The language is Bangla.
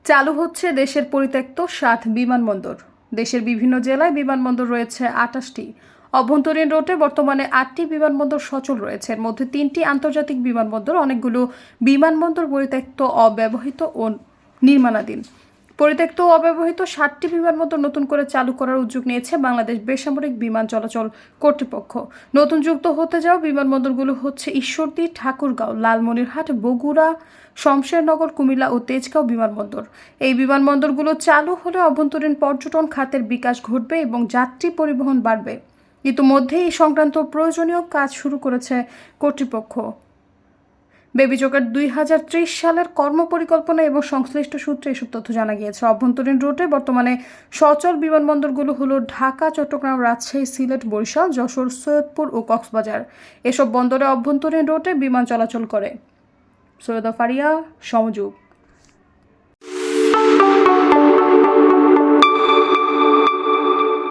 চালু হচ্ছে দেশের পরিত্যক্ত 7 বিমানবন্দর। দেশের বিভিন্ন জেলায় বিমানবন্দর রয়েছে 28টি। অভ্যন্তরীণ রুটে বর্তমানে 8টি বিমানবন্দর সচল রয়েছে, এর মধ্যে 3টি আন্তর্জাতিক বিমানবন্দর। অনেকগুলো বিমানবন্দর পরিত্যক্ত, অব্যবহৃত ও নির্মাণাধীন। পরিত্যক্ত ও অব্যবহৃত 7টি বিমানবন্দর নতুন করে চালু করার উদ্যোগ নিয়েছে বাংলাদেশ বেসামরিক বিমান চলাচল কর্তৃপক্ষ। নতুন যুক্ত হতে যাওয়া বিমানবন্দরগুলো হচ্ছে ঈশ্বরদী, ঠাকুরগাঁও, লালমনিরহাট, বগুড়া, শমশেরনগর, কুমিল্লা ও তেজগাঁও বিমানবন্দর। এই বিমানবন্দরগুলো চালু হলে অভ্যন্তরীণ পর্যটন খাতের বিকাশ ঘটবে এবং যাত্রী পরিবহন বাড়বে। ইতিমধ্যে এই সংক্রান্ত প্রয়োজনীয় কাজ শুরু করেছে কর্তৃপক্ষ। বেবি জোকার 2030 সালের কর্মপরিকল্পনা এবং সংশ্লিষ্ট সূত্রে এসব তথ্য জানা গিয়েছে। অভ্যন্তরীণ রুটে বর্তমানে সচল বিমানবন্দরগুলো হলো ঢাকা, চট্টগ্রাম, রাজশাহী, সিলেট, বরিশাল, যশোর, সৈয়দপুর ও কক্সবাজার। এসব বন্দরে অভ্যন্তরীণ রুটে বিমান চলাচল করে। সৈয়দা ফারিয়া, সমযোগ।